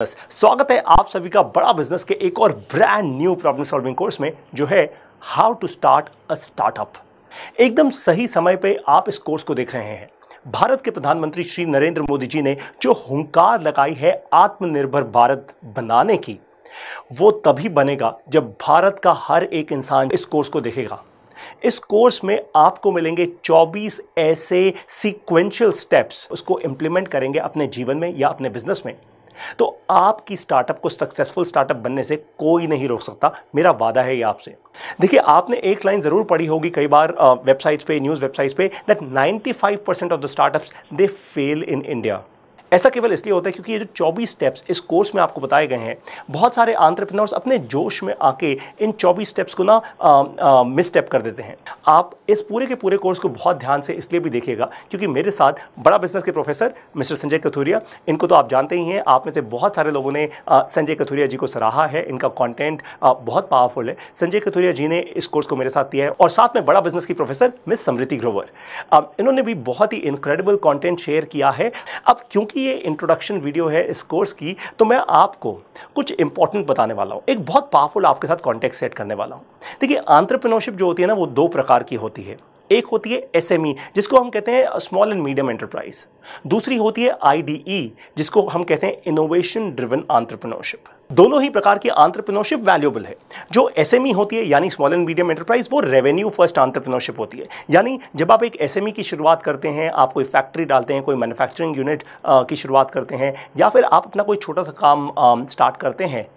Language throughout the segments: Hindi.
स्वागत है आप सभी का बड़ा बिजनेस के एक और brand new problem solving course में, जो है how to start a startup. एकदम सही समय पे आप इस कोर्स को देख रहे हैं। भारत के प्रधानमंत्री श्री नरेंद्र मोदी जी ने जो हुंकार लगाई है आत्मनिर्भर भारत बनाने की, वो तभी बनेगा जब भारत का हर एक इंसान इस कोर्स को देखेगा। इस कोर्स में आपको मिलेंगे 24 ऐसे सीक्वेंशियल स्टेप्स, उसको इंप्लीमेंट करेंगे अपने जीवन में या अपने बिजनेस में, तो आपकी स्टार्टअप को सक्सेसफुल स्टार्टअप बनने से कोई नहीं रोक सकता। मेरा वादा है ये आपसे। देखिए, आपने एक लाइन जरूर पढ़ी होगी कई बार वेबसाइट्स पे, न्यूज़ वेबसाइट्स पे, that 95% of the startups they fail in India. ऐसा केवल इसलिए होता है क्योंकि ये जो 24 स्टेप्स इस कोर्स में आपको बताए गए हैं, बहुत सारे एंटरप्रेन्योर्स अपने जोश में आके इन 24 स्टेप्स को ना मिस स्टेप कर देते हैं। आप इस पूरे के पूरे कोर्स को बहुत ध्यान से इसलिए भी देखिएगा क्योंकि मेरे साथ बड़ा बिजनेस के प्रोफेसर मिस्टर संजय कथुरिया, इनको तो आप जानते ही हैं, आप में से बहुत सारे लोगों ने संजय कथुरिया जी को सराहा है। इनका कॉन्टेंट बहुत पावरफुल है। संजय कथुरिया जी ने इस कोर्स को मेरे साथ दिया है, और साथ में बड़ा बिजनेस की प्रोफेसर मिस समृति ग्रोवर, इन्होंने भी बहुत ही इनक्रेडिबल कॉन्टेंट शेयर किया है। अब क्योंकि ये इंट्रोडक्शन वीडियो है इस कोर्स की, तो मैं आपको कुछ इंपॉर्टेंट बताने वाला हूं। एक बहुत पावरफुल आपके साथ कॉन्टेक्स्ट सेट करने वाला हूं। देखिए, एंटरप्रेन्योरशिप जो होती है ना, वो दो प्रकार की होती है। एक होती है एसएमई, जिसको हम कहते हैं स्मॉल एंड मीडियम एंटरप्राइज। दूसरी होती है आईडीई, जिसको हम कहते हैं इनोवेशन ड्रिवन एंटरप्रेन्योरशिप। दोनों ही प्रकार की एंटरप्रेन्योरशिप वैल्यूएबल है। जो एसएमई होती है यानी स्मॉल एंड मीडियम एंटरप्राइज, वो रेवेन्यू फर्स्ट एंटरप्रेन्योरशिप होती है। यानी जब आप एक एसएमई की शुरुआत करते हैं, आप कोई फैक्ट्री डालते हैं, कोई मैन्युफैक्चरिंग यूनिट की शुरुआत करते हैं, या फिर आप अपना कोई छोटा सा काम स्टार्ट करते हैं,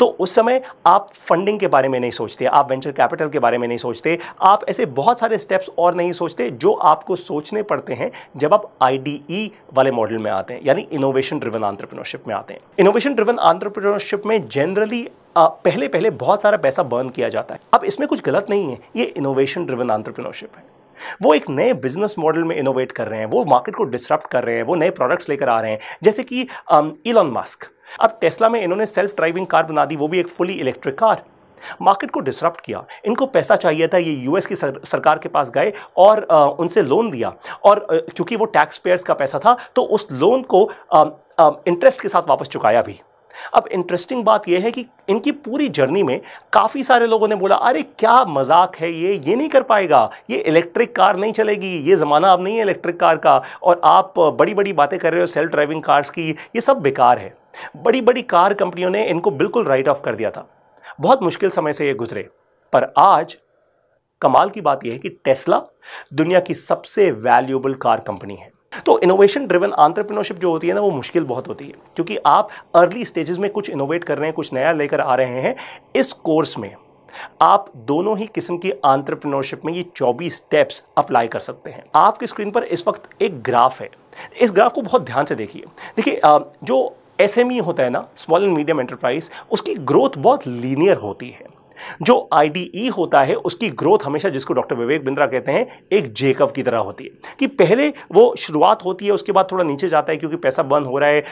तो उस समय आप फंडिंग के बारे में नहीं सोचते, आप वेंचर कैपिटल के बारे में नहीं सोचते, आप ऐसे बहुत सारे स्टेप्स और नहीं सोचते जो आपको सोचने पड़ते हैं जब आप आईडीई वाले मॉडल में आते हैं, यानी इनोवेशन ड्रिवन एंटरप्रेन्योरशिप में आते हैं। इनोवेशन ड्रिवन एंटरप्रेन्योरशिप में जनरली पहले बहुत सारा पैसा बर्न किया जाता है। अब इसमें कुछ गलत नहीं है, ये इनोवेशन ड्रिवन एंटरप्रेन्योरशिप है। वो एक नए बिजनेस मॉडल में इनोवेट कर रहे हैं, वो मार्केट को डिसरप्ट कर रहे हैं, वो नए प्रोडक्ट्स लेकर आ रहे हैं। जैसे कि इलॉन मस्क, अब टेस्ला में इन्होंने सेल्फ ड्राइविंग कार बना दी, वो भी एक फुली इलेक्ट्रिक कार। मार्केट को डिसरप्ट किया, इनको पैसा चाहिए था, ये यूएस की सरकार के पास गए और उनसे लोन दिया, और क्योंकि वो टैक्स पेयर्स का पैसा था, तो उस लोन को इंटरेस्ट के साथ वापस चुकाया भी। अब इंटरेस्टिंग बात यह है कि इनकी पूरी जर्नी में काफ़ी सारे लोगों ने बोला, अरे क्या मजाक है, ये नहीं कर पाएगा, ये इलेक्ट्रिक कार नहीं चलेगी, ये ज़माना अब नहीं है इलेक्ट्रिक कार का, और आप बड़ी बड़ी बातें कर रहे हो सेल्फ ड्राइविंग कार्स की, ये सब बेकार है। बड़ी बड़ी कार कंपनियों ने इनको बिल्कुल राइट ऑफ कर दिया था। बहुत मुश्किल समय से ये गुजरे, पर आज कमाल की बात यह है कि टेस्ला दुनिया की सबसे वैल्यूएबल कार कंपनी है। तो इनोवेशन ड्रिवन एंटरप्रेन्योरशिप जो होती है ना, वो मुश्किल बहुत होती है, क्योंकि आप अर्ली स्टेजेस में कुछ इनोवेट कर रहे हैं, कुछ नया लेकर आ रहे हैं। इस कोर्स में आप दोनों ही किस्म की एंटरप्रेन्योरशिप में ये 24 स्टेप्स अप्लाई कर सकते हैं। आपकी स्क्रीन पर इस वक्त एक ग्राफ है, इस ग्राफ को बहुत ध्यान से देखिए। देखिए, जो एसएमई होता है ना, स्मॉल एंड मीडियम एंटरप्राइज, उसकी ग्रोथ बहुत लीनियर होती है। जो आईडीई होता है, उसकी ग्रोथ हमेशा, जिसको डॉक्टर विवेक बिंद्रा कहते हैं, एक जेकब की तरह होती है, कि पहले वो शुरुआत होती है, उसके बाद थोड़ा नीचे जाता है क्योंकि पैसा बर्न हो रहा है,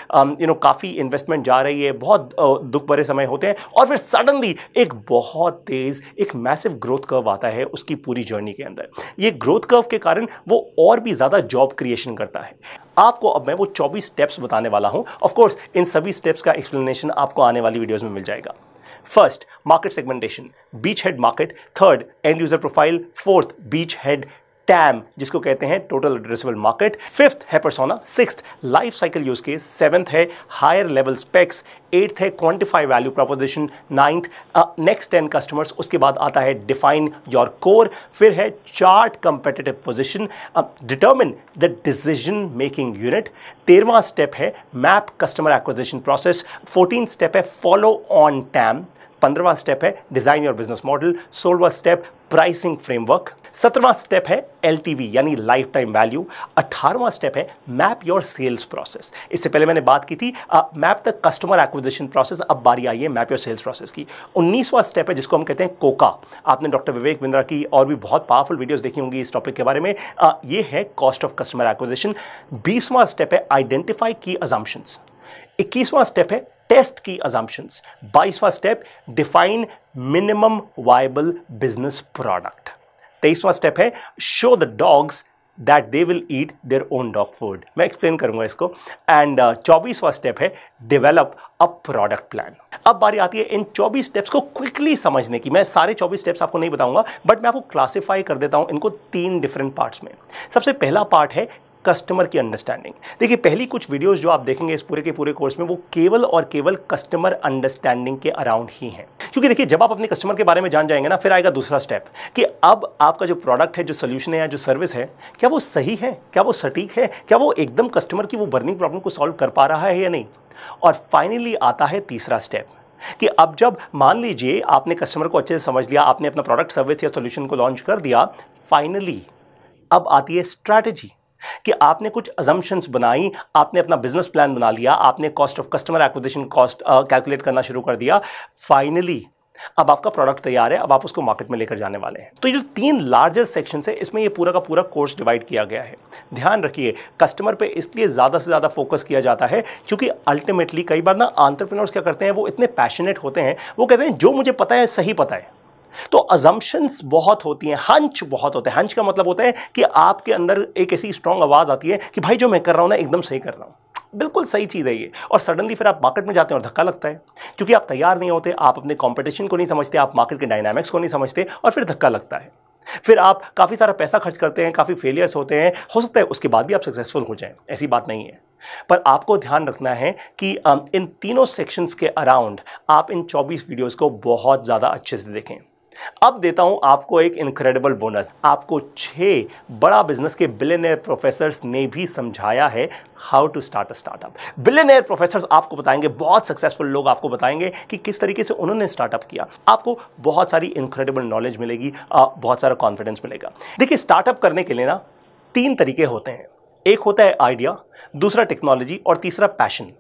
काफ़ी इन्वेस्टमेंट जा रही है, बहुत दुख भरे समय होते हैं, और फिर सडनली एक बहुत तेज, एक मैसिव ग्रोथ कर्व आता है उसकी पूरी जर्नी के अंदर। ये ग्रोथ कर्व के कारण वो और भी ज़्यादा जॉब क्रिएशन करता है। आपको अब मैं वो 24 स्टेप्स बताने वाला हूँ। ऑफ कोर्स इन सभी स्टेप्स का एक्सप्लेनेशन आपको आने वाली वीडियोज़ में मिल जाएगा। First, market segmentation, beachhead market. Third, end user profile. Fourth, beachhead TAM, जिसको कहते हैं total addressable market. Fifth है persona. Sixth, life cycle use case. Seventh है higher level specs. Eighth है quantify value proposition. Ninth, next 10 customers. उसके बाद आता है define your core. फिर है chart competitive position. Determine the decision making unit. 13वां स्टेप है map customer acquisition process. 14th step है follow on TAM. 15वां स्टेप है डिजाइन योर बिजनेस मॉडल। 16वां स्टेप प्राइसिंग फ्रेमवर्क। 17वां स्टेप है एलटीवी यानी लाइफ टाइम वैल्यू। 18वां स्टेप है मैप योर सेल्स प्रोसेस। इससे पहले मैंने बात की थी map the customer acquisition process, अब बारी आई है मैप योर सेल्स प्रोसेस की। 19वां स्टेप है जिसको हम कहते हैं कोका। आपने डॉक्टर विवेक बिंद्रा की और भी बहुत पावरफुल वीडियोस देखी होंगी इस टॉपिक के बारे में। ये है कॉस्ट ऑफ कस्टमर एक्विजिशन। 20वां स्टेप है आइडेंटिफाई की अजम्पशंस। 21वां स्टेप है टेस्ट की अजम्पशंस। 22वां step define minimum viable business product. 23वां स्टेप है show the dogs that they will eat their own dog food. मैं एक्सप्लेन करूंगा इसको। एंड 24वां स्टेप है डेवलप अ प्रोडक्ट प्लान। अब बारी आती है इन 24 स्टेप्स को क्विकली समझने की। मैं सारे 24 स्टेप्स आपको नहीं बताऊंगा, बट मैं आपको क्लासिफाई कर देता हूं इनको 3 डिफरेंट पार्ट्स में। सबसे पहला पार्ट है कस्टमर की अंडरस्टैंडिंग। देखिए, पहली कुछ वीडियोस जो आप देखेंगे इस पूरे के पूरे कोर्स में, वो केवल और केवल कस्टमर अंडरस्टैंडिंग के अराउंड ही है। क्योंकि देखिए, जब आप अपने कस्टमर के बारे में जान जाएंगे ना, फिर आएगा दूसरा स्टेप कि अब आपका जो प्रोडक्ट है, जो सोल्यूशन है या जो सर्विस है, क्या वो सही है, क्या वो सटीक है, क्या वो एकदम कस्टमर की वो बर्निंग प्रॉब्लम को सॉल्व कर पा रहा है या नहीं। और फाइनली आता है तीसरा स्टेप कि अब जब मान लीजिए आपने कस्टमर को अच्छे से समझ लिया, आपने अपना प्रोडक्ट सर्विस या सोल्यूशन को लॉन्च कर दिया, फाइनली अब आती है स्ट्रैटेजी कि आपने कुछ अजम्पशंस बनाई, आपने अपना बिजनेस प्लान बना लिया, आपने cost of customer acquisition cost calculate करना शुरू कर दिया। फाइनली अब आपका प्रोडक्ट तैयार है, अब आप उसको मार्केट में लेकर जाने वाले हैं। तो ये जो 3 लार्जर सेक्शन है, इसमें ये पूरा का पूरा कोर्स डिवाइड किया गया है। ध्यान रखिए, कस्टमर पे इसलिए ज़्यादा से ज़्यादा फोकस किया जाता है क्योंकि अल्टीमेटली कई बार ना एंटरप्रेन्योर्स क्या करते हैं, वो इतने पैशनेट होते हैं, वो कहते हैं जो मुझे पता है सही पता है। तो अजम्पशंस बहुत होती हैं, हंच बहुत होते हैं। हंच का मतलब होता है कि आपके अंदर एक ऐसी स्ट्रांग आवाज़ आती है कि भाई जो मैं कर रहा हूं ना एकदम सही कर रहा हूं, बिल्कुल सही चीज़ है ये। और सडनली फिर आप मार्केट में जाते हैं और धक्का लगता है क्योंकि आप तैयार नहीं होते, आप अपने कंपटीशन को नहीं समझते, आप मार्केट के डायनामिक्स को नहीं समझते, और फिर धक्का लगता है। फिर आप काफ़ी सारा पैसा खर्च करते हैं, काफ़ी फेलियर्स होते हैं, हो सकता है उसके बाद भी आप सक्सेसफुल हो जाएं, ऐसी बात नहीं है। पर आपको ध्यान रखना है कि इन तीनों सेक्शंस के अराउंड आप इन 24 वीडियोस को बहुत ज़्यादा अच्छे से देखें। अब देता हूं आपको एक इनक्रेडिबल बोनस। आपको 6 बड़ा बिजनेस के बिलियनियर प्रोफेसर्स ने भी समझाया है how to start a startup. Billionaire professors आपको बताएंगे, बहुत सक्सेसफुल लोग आपको बताएंगे कि किस तरीके से उन्होंने स्टार्टअप किया। आपको बहुत सारी इनक्रेडिबल नॉलेज मिलेगी, बहुत सारा कॉन्फिडेंस मिलेगा। देखिए, स्टार्टअप करने के लिए ना 3 तरीके होते हैं। एक होता है आइडिया, दूसरा टेक्नोलॉजी, और तीसरा पैशन।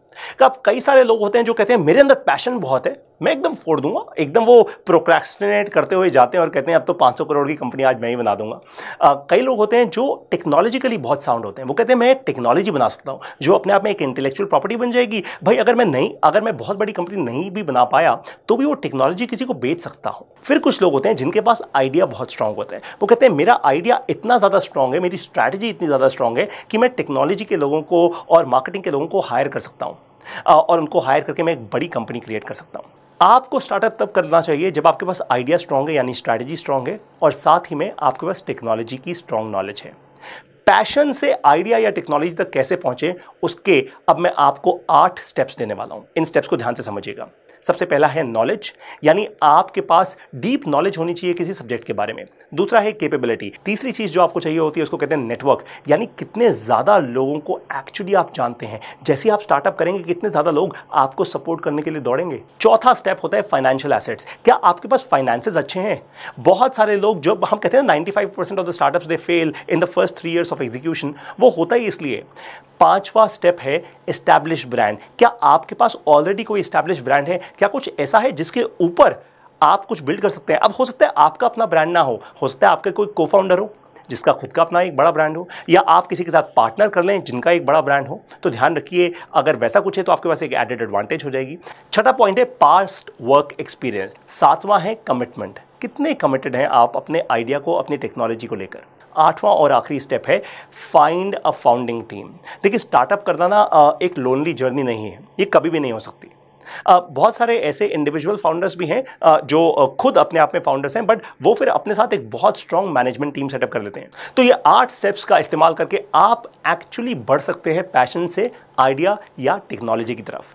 अब कई सारे लोग होते हैं जो कहते हैं मेरे अंदर पैशन बहुत है, मैं एकदम फोड़ दूंगा, एकदम वो प्रोक्रेस्टिनेट करते हुए जाते हैं और कहते हैं अब तो 500 करोड़ की कंपनी आज मैं ही बना दूंगा। कई लोग होते हैं जो टेक्नोलॉजिकली बहुत साउंड होते हैं, वो कहते हैं मैं टेक्नोलॉजी बना सकता हूं जो अपने आप में एक इंटेलेक्चुअल प्रॉपर्टी बन जाएगी। भाई अगर मैं बहुत बड़ी कंपनी नहीं भी बना पाया तो भी वो टेक्नोलॉजी किसी को बेच सकता हूं। फिर कुछ लोग होते हैं जिनके पास आइडिया बहुत स्ट्रांग होता है, वो कहते हैं मेरा आइडिया इतना ज़्यादा स्ट्रांग है, मेरी स्ट्रैटेजी इतनी ज़्यादा स्ट्रांग है कि मैं टेक्नोलॉजी के लोगों को और मार्केटिंग के लोगों को हायर कर सकता हूं, और उनको हायर करके मैं एक बड़ी कंपनी क्रिएट कर सकता हूं। आपको स्टार्टअप तब करना चाहिए जब आपके पास आइडिया स्ट्रांग है, यानी स्ट्रैटेजी स्ट्रांग है, और साथ ही में आपके पास टेक्नोलॉजी की स्ट्रांग नॉलेज है। पैशन से आइडिया या टेक्नोलॉजी तक कैसे पहुंचे, उसके अब मैं आपको 8 स्टेप्स देने वाला हूं। इन स्टेप्स को ध्यान से समझिएगा। सबसे पहला है नॉलेज, यानी आपके पास डीप नॉलेज होनी चाहिए किसी सब्जेक्ट के बारे में। दूसरा है कैपेबिलिटी। तीसरी चीज जो आपको चाहिए होती है उसको कहते हैं नेटवर्क, यानी कितने ज्यादा लोगों को एक्चुअली आप जानते हैं। जैसे आप स्टार्टअप करेंगे कितने ज्यादा लोग आपको सपोर्ट करने के लिए दौड़ेंगे। चौथा स्टेप होता है फाइनेंशियल एसेट्स। क्या आपके पास फाइनेंसेस अच्छे हैं? बहुत सारे लोग, जो हम कहते हैं 95% of the startups they fail in the first 3 years of execution, वो होता ही इसलिए। 5वां स्टेप है एस्टैब्लिश ब्रांड। क्या आपके पास ऑलरेडी कोई एस्टैब्लिश ब्रांड है? क्या कुछ ऐसा है जिसके ऊपर आप कुछ बिल्ड कर सकते हैं? अब हो सकता है आपका अपना ब्रांड ना हो सकता है आपके कोई को फाउंडर हो जिसका खुद का अपना एक बड़ा ब्रांड हो, या आप किसी के साथ पार्टनर कर लें जिनका एक बड़ा ब्रांड हो। तो ध्यान रखिए, अगर वैसा कुछ है तो आपके पास एक एडेड एडवांटेज हो जाएगी। छठा पॉइंट है पास्ट वर्क एक्सपीरियंस। 7वां है कमिटमेंट। कितने कमिटेड हैं आप अपने आइडिया को, अपनी टेक्नोलॉजी को लेकर। 8वां और आखिरी स्टेप है फाइंड अ फाउंडिंग टीम। देखिए, स्टार्टअप करना ना एक लोनली जर्नी नहीं है, ये कभी भी नहीं हो सकती। बहुत सारे ऐसे इंडिविजुअल फाउंडर्स भी हैं जो खुद अपने आप में फाउंडर्स हैं, बट वो फिर अपने साथ एक बहुत स्ट्रांग मैनेजमेंट टीम सेटअप कर लेते हैं। तो ये 8 स्टेप्स का इस्तेमाल करके आप एक्चुअली बढ़ सकते हैं पैशन से आइडिया या टेक्नोलॉजी की तरफ।